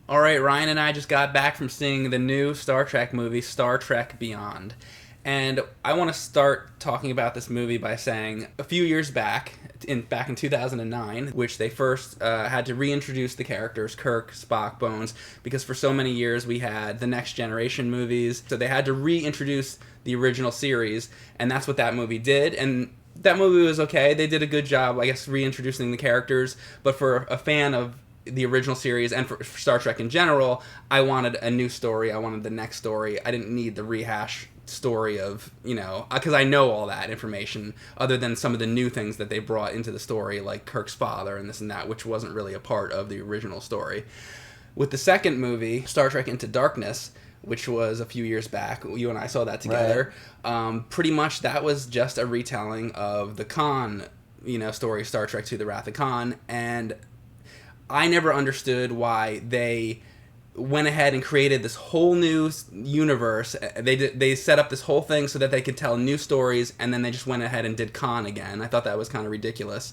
All right, Ryan and I just got back from seeing the new Star Trek movie, Star Trek Beyond. And I want to start talking about this movie by saying a few years back in 2009, which they first had to reintroduce the characters Kirk, Spock, Bones, because for so many years we had the Next Generation movies, so they had to reintroduce the original series, and that's what that movie did. And that movie was okay. They did a good job, I guess, reintroducing the characters. But for a fan of the original series and for Star Trek in general, I wanted a new story. I wanted the next story. I didn't need the rehash story of, because I know all that information, other than some of the new things that they brought into the story, like Kirk's father and this and that, which wasn't really a part of the original story. With the second movie, Star Trek Into Darkness, which was a few years back, you and I saw that together. Right. Pretty much that was just a retelling of the Khan, story, Star Trek II: The Wrath of Khan, and I never understood why they went ahead and created this whole new universe. They set up this whole thing so that they could tell new stories, and then they just went ahead and did Khan again. I thought that was kind of ridiculous.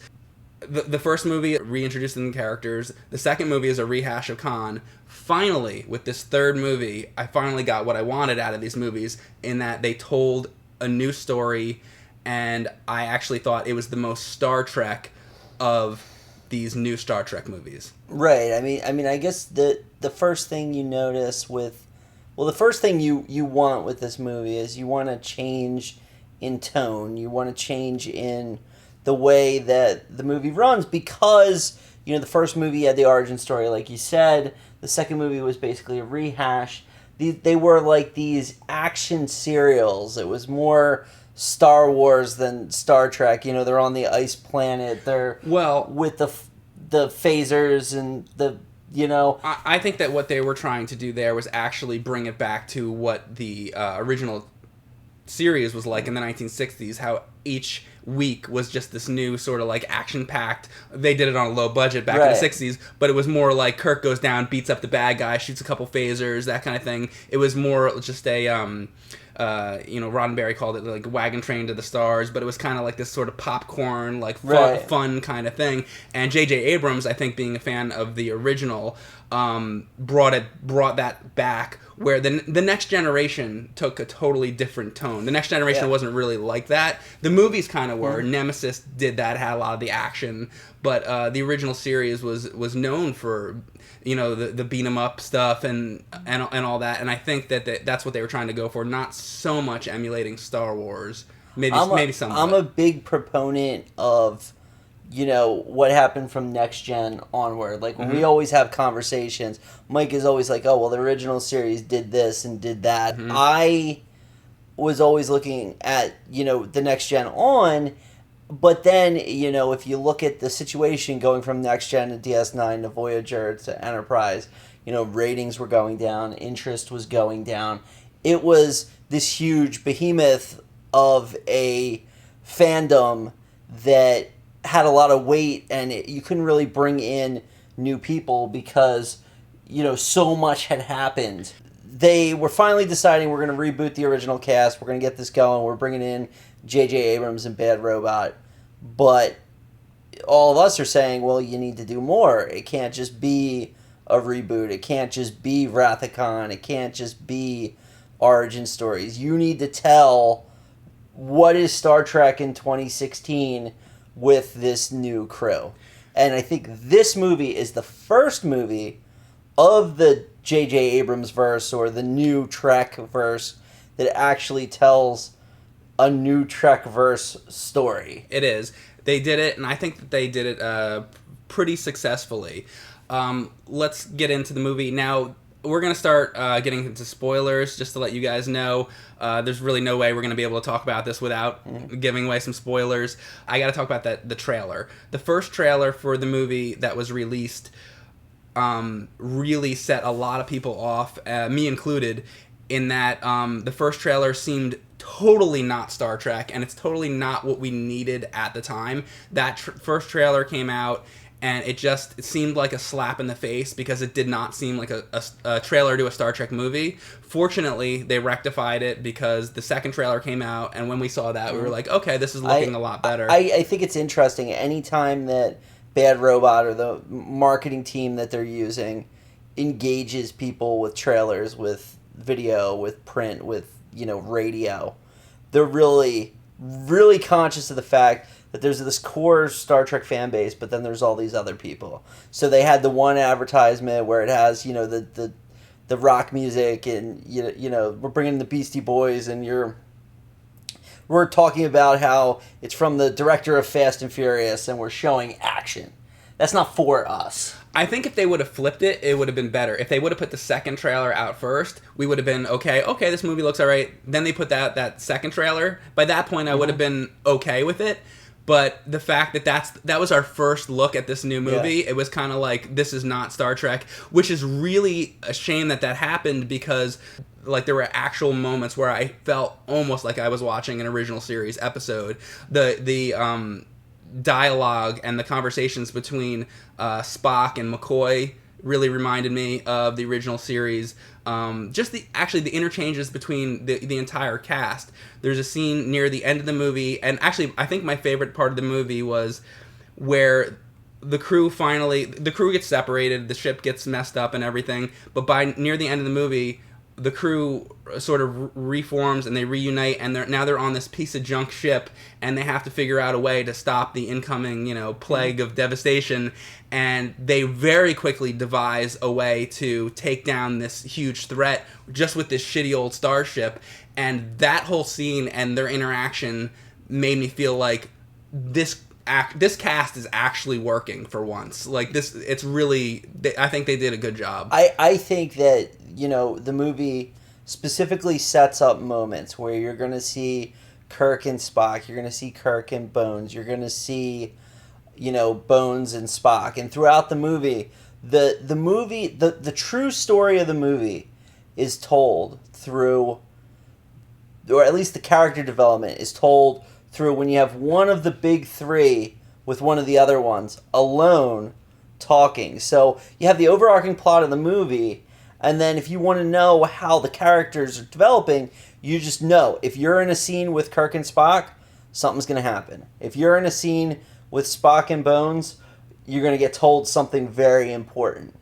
The first movie reintroducing the characters. The second movie is a rehash of Khan. Finally, with this third movie, I finally got what I wanted out of these movies, in that they told a new story, and I actually thought it was the most Star Trek of these new Star Trek movies. Right. I guess the first thing you notice the first thing you want with this movie is you want to change in tone. You want to change in the way that the movie runs, because the first movie had the origin story, like you said. The second movie was basically a rehash. They were like these action serials. It was more Star Wars than Star Trek. They're on the ice planet. They're with the phasers and the. I think that what they were trying to do there was actually bring it back to what the original series was like in the 1960s, how each week was just this new sort of like action-packed. They did it on a low budget back in the 60s, but it was more like Kirk goes down, beats up the bad guy, shoots a couple phasers, that kind of thing. It was more just a Roddenberry called it like Wagon Train to the Stars, but it was kind of like this sort of popcorn, like fun kind of thing. And J.J. Abrams, I think, being a fan of the original, brought that back, where the Next Generation took a totally different tone. The Next Generation wasn't really like that. The movies kind of were. Nemesis did that, had a lot of the action, but the original series was known for the beat 'em up stuff and all that. And I think that's what they were trying to go for, not so much emulating Star Wars. Maybe somewhat. I'm a big proponent of what happened from Next Gen onward. Like, when we always have conversations, Mike is always like, oh, well, the original series did this and did that. I was always looking at, the Next Gen on, but then, if you look at the situation going from Next Gen to DS9 to Voyager to Enterprise, ratings were going down, interest was going down. It was this huge behemoth of a fandom that had a lot of weight, and you couldn't really bring in new people because so much had happened. They were finally deciding, we're going to reboot the original cast, we're going to get this going, we're bringing in J.J. Abrams and Bad Robot, but all of us are saying, well, you need to do more. It can't just be a reboot, it can't just be Wrath of Khan, it can't just be origin stories. You need to tell what is Star Trek in 2016 with this new crew. And I think this movie is the first movie of the J.J. Abrams verse, or the new Trek verse, that actually tells a new Trek verse story. It is. They did it, and I think that they did it pretty successfully. Let's get into the movie now. We're going to start getting into spoilers, just to let you guys know. There's really no way we're going to be able to talk about this without giving away some spoilers. I got to talk about the trailer. The first trailer for the movie that was released really set a lot of people off, me included, in that the first trailer seemed totally not Star Trek, and it's totally not what we needed at the time. That first trailer came out, and it seemed like a slap in the face, because it did not seem like a trailer to a Star Trek movie. Fortunately, they rectified it, because the second trailer came out, and when we saw that, we were like, okay, this is looking a lot better. I think it's interesting. Anytime that Bad Robot, or the marketing team that they're using, engages people with trailers, with video, with print, with, radio. They're really, really conscious of the fact that there's this core Star Trek fan base, but then there's all these other people. So they had the one advertisement where it has, the rock music, and we're bringing the Beastie Boys, and we're talking about how it's from the director of Fast and Furious, and we're showing action. That's not for us. I think if they would have flipped it, it would have been better. If they would have put the second trailer out first, we would have been, okay, this movie looks all right. Then they put that second trailer. By that point, I would have been okay with it. But the fact that was our first look at this new movie, it was kind of like, this is not Star Trek, which is really a shame that happened, because like there were actual moments where I felt almost like I was watching an original series episode. The dialogue and the conversations between Spock and McCoy really reminded me of the original series. Just the interchanges between the entire cast. There's a scene near the end of the movie, and actually I think my favorite part of the movie was where the crew gets separated, the ship gets messed up and everything, but by near the end of the movie, the crew sort of reforms and they reunite, and they're on this piece of junk ship, and they have to figure out a way to stop the incoming, plague of devastation, and they very quickly devise a way to take down this huge threat just with this shitty old starship. And that whole scene and their interaction made me feel like this cast is actually working for once. Like this, it's really, I think they did a good job. I think that, the movie specifically sets up moments where you're going to see Kirk and Spock, you're going to see Kirk and Bones, you're going to see, Bones and Spock. And throughout the movie, the true story of the movie is told through, or at least the character development is told through when you have one of the big three with one of the other ones alone talking. So you have the overarching plot of the movie, and then if you want to know how the characters are developing, you just know. If you're in a scene with Kirk and Spock, something's going to happen. If you're in a scene with Spock and Bones, you're going to get told something very important.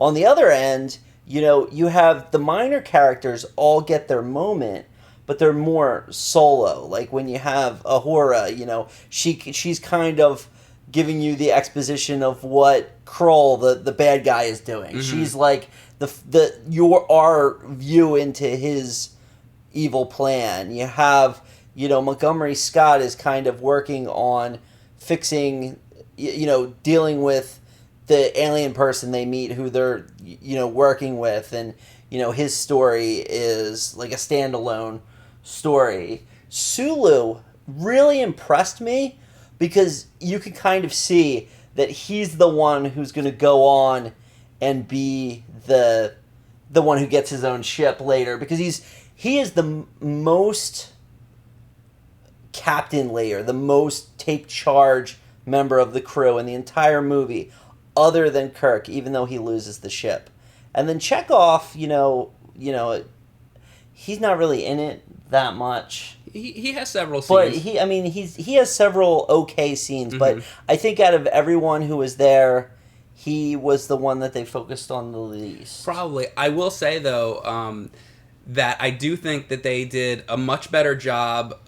On the other end, you have the minor characters all get their moment, but they're more solo. Like when you have Ahura, she's kind of giving you the exposition of what Kroll, the bad guy, is doing. Mm-hmm. She's like our view into his evil plan. You have, Montgomery Scott is kind of working on fixing, dealing with the alien person they meet who they're, working with, and, his story is like a standalone story. Sulu really impressed me because you can kind of see that he's the one who's going to go on and be the one who gets his own ship later, because he is the most captainly, or the most take charge member of the crew in the entire movie, other than Kirk, even though he loses the ship. And then Chekhov, he's not really in it that much. He has several scenes. But he has several okay scenes, but I think out of everyone who was there, he was the one that they focused on the least. Probably. I will say, though, that I do think that they did a much better job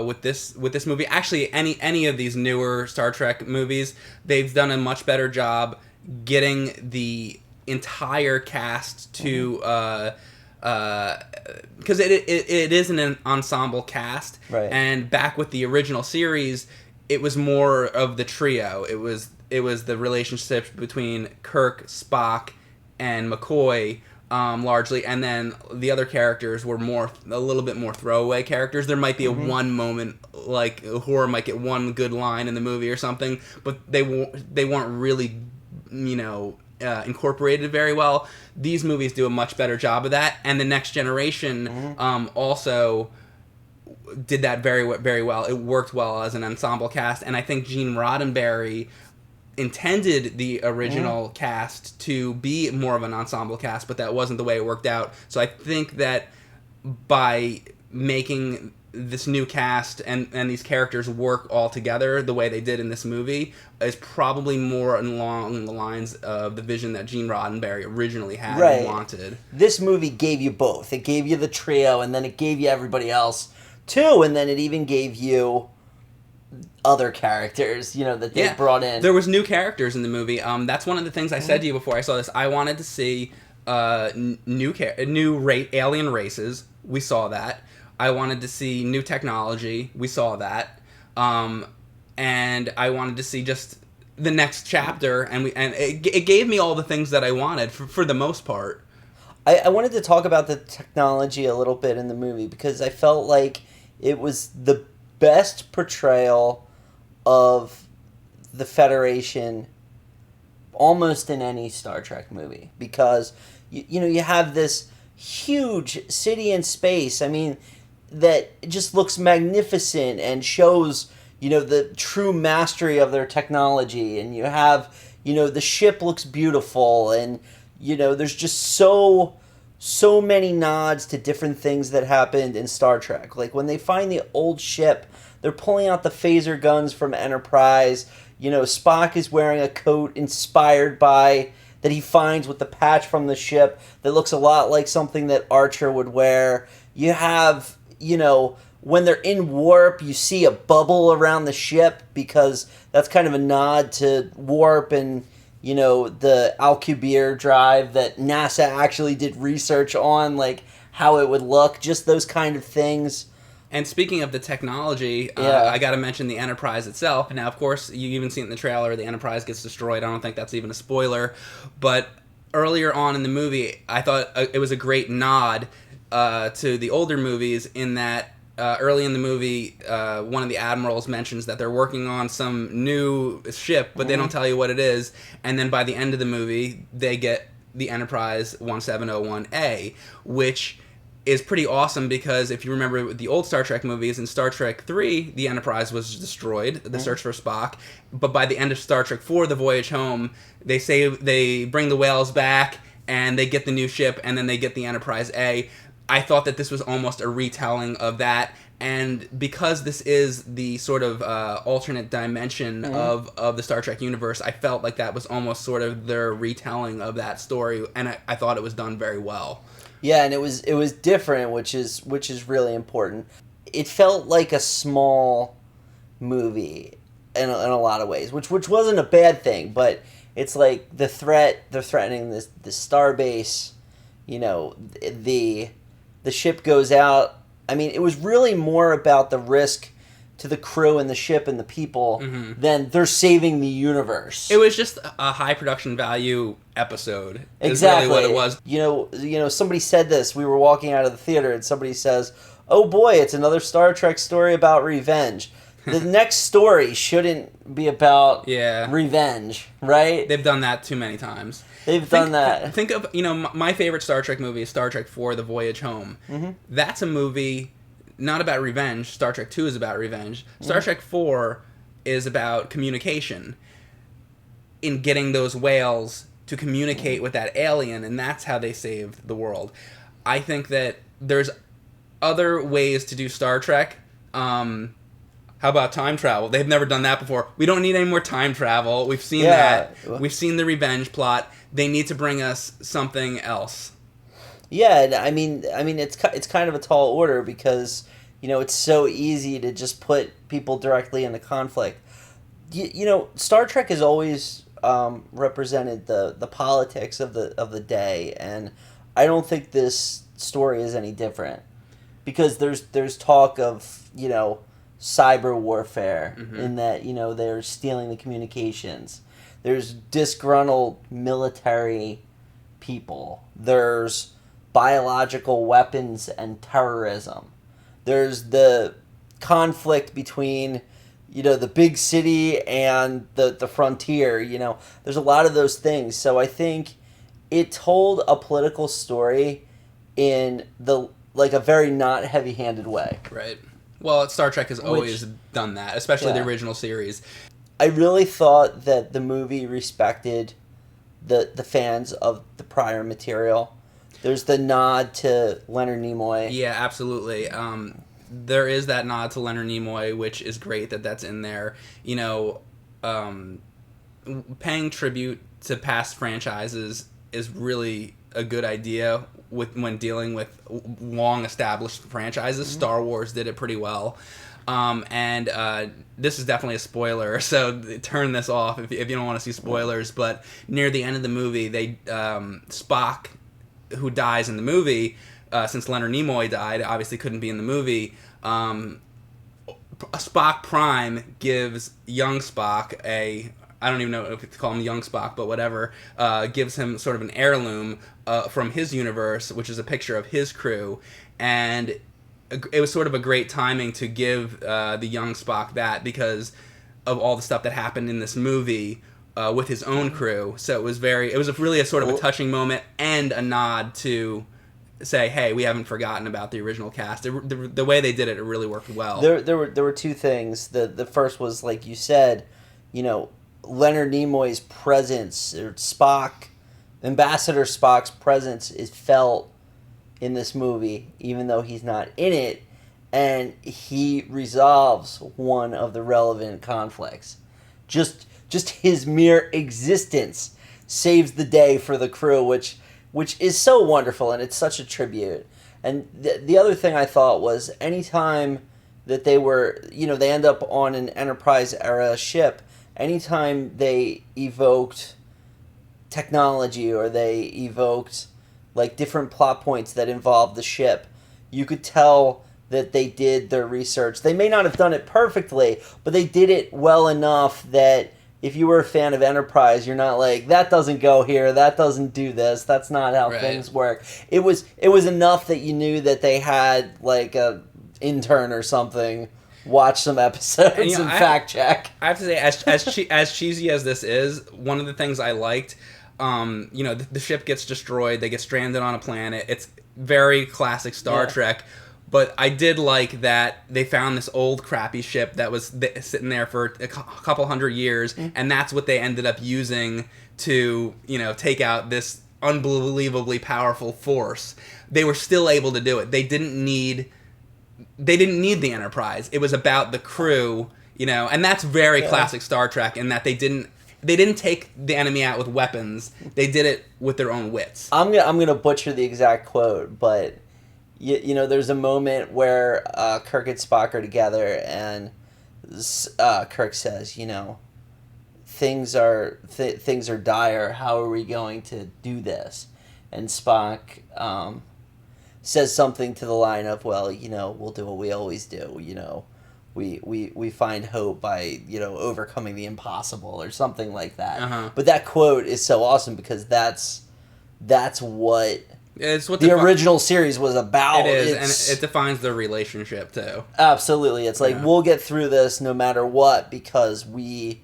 with this movie. Actually, any of these newer Star Trek movies, they've done a much better job getting the entire cast to... because it is an ensemble cast, right. And back with the original series, it was more of the trio. It was the relationship between Kirk, Spock, and McCoy, largely, and then the other characters were a little bit more throwaway characters. There might be a one moment, like Uhura might get one good line in the movie or something, but they weren't really, incorporated very well. These movies do a much better job of that, and The Next Generation also did that very, very well. It worked well as an ensemble cast, and I think Gene Roddenberry intended the original cast to be more of an ensemble cast, but that wasn't the way it worked out. So I think that by making this new cast and these characters work all together the way they did in this movie is probably more along the lines of the vision that Gene Roddenberry originally had and wanted. This movie gave you both. It gave you the trio, and then it gave you everybody else too, and then it even gave you other characters, that they brought in. There was new characters in the movie. That's one of the things I said to you before I saw this. I wanted to see new alien races. We saw that. I wanted to see new technology. We saw that. And I wanted to see just the next chapter, and it gave me all the things that I wanted for the most part. I wanted to talk about the technology a little bit in the movie because I felt like it was the best portrayal of the Federation almost in any Star Trek movie, because you have this huge city in space. I mean, that just looks magnificent and shows the true mastery of their technology, and you have the ship looks beautiful, and there's just so many nods to different things that happened in Star Trek. Like when they find the old ship, they're pulling out the phaser guns from Enterprise. Spock is wearing a coat inspired by that he finds with the patch from the ship that looks a lot like something that Archer would wear. You have, when they're in warp, you see a bubble around the ship because that's kind of a nod to warp and, the Alcubierre drive that NASA actually did research on, like how it would look, just those kind of things. And speaking of the technology, I got to mention the Enterprise itself. Now, of course, you even see it in the trailer, the Enterprise gets destroyed. I don't think that's even a spoiler. But earlier on in the movie, I thought it was a great nod to the older movies in that early in the movie, one of the admirals mentions that they're working on some new ship, but they don't tell you what it is. And then by the end of the movie, they get the Enterprise 1701A, which is pretty awesome because if you remember the old Star Trek movies, in Star Trek 3, the Enterprise was destroyed, the search for Spock, but by the end of Star Trek 4, the voyage home, they bring the whales back, and they get the new ship, and then they get the Enterprise A. I thought that this was almost a retelling of that, and because this is the sort of alternate dimension of the Star Trek universe, I felt like that was almost sort of their retelling of that story, and I thought it was done very well. Yeah, and it was different, which is really important. It felt like a small movie in a lot of ways, which wasn't a bad thing, but it's like they're threatening this starbase, the ship goes out. I mean, it was really more about the risk to the crew and the ship and the people than they're saving the universe. It was just a high production value episode. Exactly. Is really what it was. Somebody said this. We were walking out of the theater and somebody says, "Oh boy, it's another Star Trek story about revenge." The next story shouldn't be about revenge, right? They've done that too many times. Think that. Think of, my favorite Star Trek movie is Star Trek 4, The Voyage Home. That's a movie not about revenge. Star Trek 2 is about revenge. Star Trek 4 is about communication. In getting those whales to communicate with that alien, and that's how they saved the world. I think that there's other ways to do Star Trek. How about time travel? They've never done that before. We don't need any more time travel. We've seen that. We've seen the revenge plot. They need to bring us something else. Yeah, I mean, it's kind of a tall order because it's so easy to just put people directly into conflict. Star Trek has always represented the politics of the day, and I don't think this story is any different because there's talk of cyber warfare in that they're stealing the communications. There's disgruntled military people. There's biological weapons and terrorism. There's the conflict between the big city and the frontier. There's a lot of those things. So I think it told a political story in a very not heavy-handed way. Right. Well, Star Trek has always done that, especially the original series. I really thought that the movie respected the fans of the prior material. There's the nod to Leonard Nimoy. Yeah, absolutely. there is that nod to Leonard Nimoy, which is great that that's in there. You know, paying tribute to past franchises is really a good idea when dealing with long established franchises. Star Wars did it pretty well. And this is definitely a spoiler, so turn this off if you don't want to see spoilers. But near the end of the movie, Spock, who dies in the movie, since Leonard Nimoy died, obviously couldn't be in the movie. Spock Prime gives young Spock I don't even know if to call him young Spock, but whatever, gives him sort of an heirloom from his universe, which is a picture of his crew, and it was sort of a great timing to give the young Spock that because of all the stuff that happened in this movie with his own crew. So it was really a sort of a touching moment and a nod to say, hey, we haven't forgotten about the original cast. The way they did it really worked well. There were two things. The first was, like you said, you know, Leonard Nimoy's presence, or Ambassador Spock's presence is felt in this movie, even though he's not in it, and he resolves one of the relevant conflicts. Just his mere existence saves the day for the crew, which is so wonderful, and it's such a tribute. And the other thing I thought was, anytime that they end up on an Enterprise era ship, anytime they evoked technology or they evoked like different plot points that involved the ship, you could tell that they did their research. They may not have done it perfectly, but they did it well enough that if you were a fan of Enterprise, you're not like, that doesn't go here, that doesn't do this, that's not how things work. It was enough that you knew that they had like a intern or something watch some episodes and fact check. I have to say, as cheesy as this is, one of the things I liked, the ship gets destroyed, they get stranded on a planet. It's very classic Star Trek, but I did like that they found this old crappy ship that was sitting there for a couple hundred years, and that's what they ended up using to, take out this unbelievably powerful force. They were still able to do it. They didn't need the Enterprise. It was about the crew, and that's very classic Star Trek in that they didn't take the enemy out with weapons. They did it with their own wits. I'm gonna butcher the exact quote, but there's a moment where Kirk and Spock are together, and Kirk says, things are dire. How are we going to do this? And Spock says something to the line of, well, we'll do what we always do, we find hope by, overcoming the impossible or something like that. Uh-huh. But that quote is so awesome because that's what the original series was about. It is, and it defines their relationship too. Absolutely. It's like, we'll get through this no matter what because we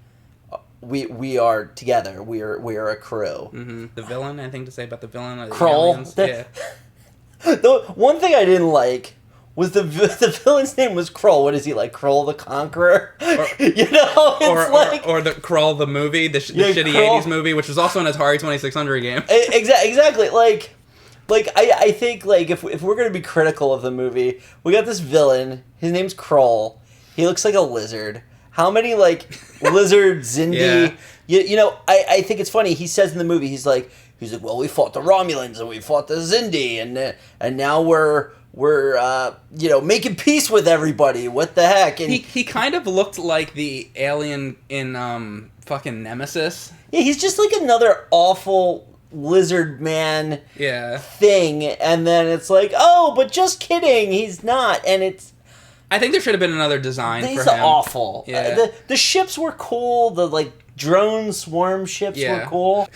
are together. We are a crew. Mm-hmm. The villain, anything to say about the villain? Or the Kroll. aliens? Yeah. The one thing I didn't like was the villain's name was Kroll. What is he, like, Kroll the Conqueror? Or the Kroll the movie, the shitty Kroll. 80s movie, which was also an Atari 2600 game. Exactly. Like I think, like, if we're going to be critical of the movie, we got this villain. His name's Kroll. He looks like a lizard. How many, like, lizard Zindi? Yeah. I think it's funny. He says in the movie, he's like, well, we fought the Romulans and we fought the Zindi, and now we're making peace with everybody. What the heck? And he kind of looked like the alien in fucking Nemesis. Yeah, he's just like another awful lizard man thing, and then it's like, oh, but just kidding, he's not, and it's. I think there should have been another design for him. These are awful. Yeah. The ships were cool. The drone swarm ships were cool.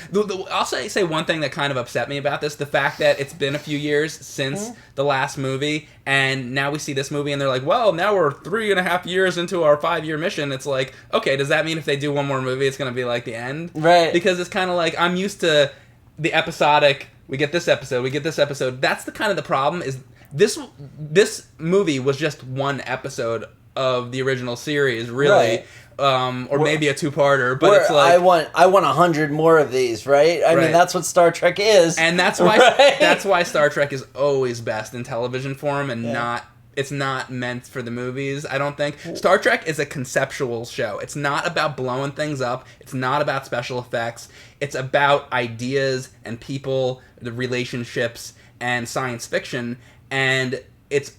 I'll say one thing that kind of upset me about this: the fact that it's been a few years since the last movie, and now we see this movie, and they're like, "Well, now we're 3.5 years into our 5-year mission." It's like, okay, does that mean if they do one more movie, it's going to be like the end? Right. Because it's kind of like I'm used to the episodic. We get this episode. We get this episode. That's the kind of the problem is. This movie was just one episode of the original series, really, or maybe a two-parter. But it's like I want 100 more of these, right? I mean, that's what Star Trek is, and that's why Star Trek is always best in television form and not it's not meant for the movies, I don't think. Star Trek is a conceptual show. It's not about blowing things up. It's not about special effects. It's about ideas and people, the relationships, and science fiction. And it's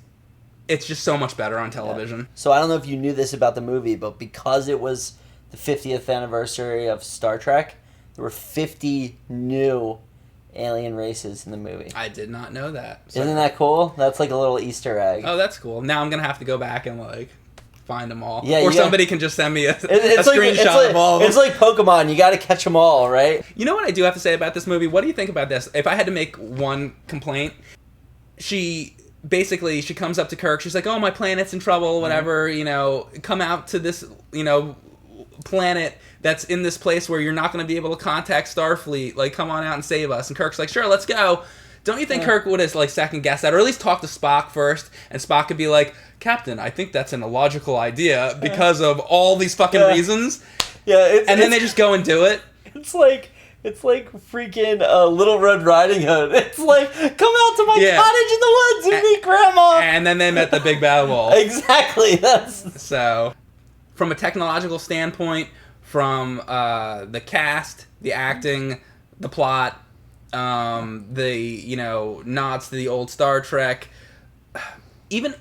just so much better on television. Yeah. So I don't know if you knew this about the movie, but because it was the 50th anniversary of Star Trek, there were 50 new alien races in the movie. I did not know that. So. Isn't that cool? That's like a little Easter egg. Oh, that's cool. Now I'm going to have to go back and, like, find them all. Yeah, or somebody can just send me a screenshot of all of them. It's like Pokemon. You got to catch them all, right? You know what I do have to say about this movie? What do you think about this? If I had to make one complaint, she comes up to Kirk. She's like, oh, my planet's in trouble, whatever, come out to this, planet that's in this place where you're not going to be able to contact Starfleet. Like, come on out and save us. And Kirk's like, sure, let's go. Don't you think Kirk would have, like, second-guessed that? Or at least talk to Spock first, and Spock could be like, Captain, I think that's an illogical idea because of all these fucking reasons. Yeah, and then they just go and do it. It's like freaking Little Red Riding Hood. It's like, come out to my cottage in the woods and meet Grandma. And then they met the big bad wolf. Exactly. So, from a technological standpoint, from the cast, the acting, the plot, the nods to the old Star Trek. Even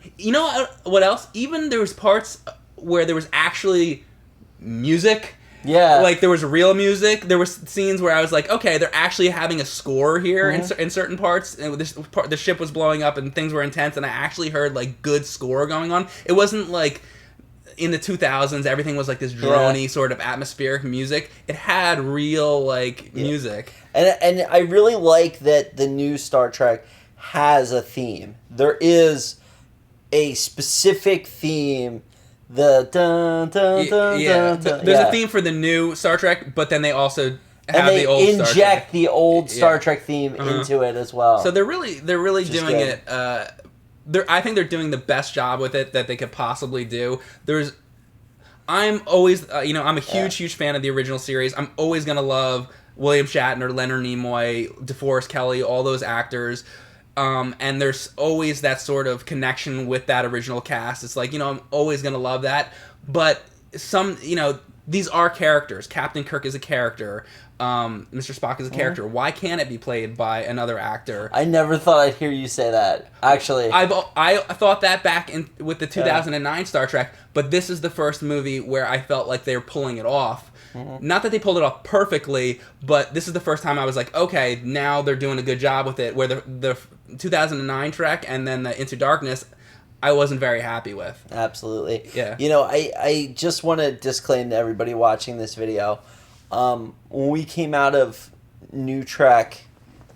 what else? Even there was parts where there was actually music. Yeah. Like, there was real music. There were scenes where I was like, okay, they're actually having a score here in certain parts. And the ship was blowing up and things were intense, and I actually heard, like, good score going on. It wasn't like in the 2000s, everything was like this drony sort of atmospheric music. It had real, like, music. And I really like that the new Star Trek has a theme. There is a specific theme. The dun dun dun dun. There's a theme for the new Star Trek, but then they also have the old Star Trek. Inject the old Star Trek theme into it as well. So they're really doing it. I think they're doing the best job with it that they could possibly do. I'm always, I'm a huge fan of the original series. I'm always gonna love William Shatner, Leonard Nimoy, DeForest Kelley, all those actors. And there's always that sort of connection with that original cast. It's like, I'm always gonna love that. But these are characters. Captain Kirk is a character. Mr. Spock is a character. Why can't it be played by another actor? I never thought I'd hear you say that, actually. I thought that back with the 2009 Star Trek, but this is the first movie where I felt like they were pulling it off. Not that they pulled it off perfectly, but this is the first time I was like, okay, now they're doing a good job with it, where the 2009 Trek and then the Into Darkness, I wasn't very happy with. Absolutely. Yeah. I just want to disclaim to everybody watching this video, when we came out of New Trek,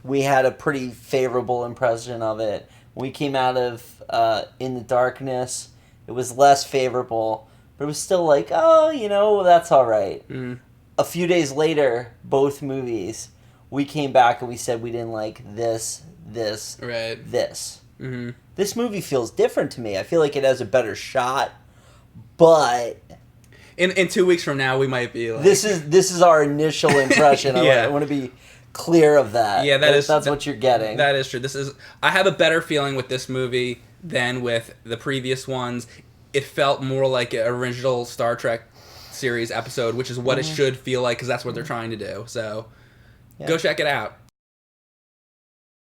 we had a pretty favorable impression of it. When we came out of In the Darkness, it was less favorable, but it was still like, that's all right. A few days later, both movies, we came back and we said we didn't like this. This. Mm-hmm. This movie feels different to me. I feel like it has a better shot, but in 2 weeks from now, we might be like, this is our initial impression. I want to be clear of that. Yeah, that's what you're getting. That is true. I have a better feeling with this movie than with the previous ones. It felt more like an original Star Trek series episode, which is what it should feel like, because that's what they're trying to do. So, go check it out.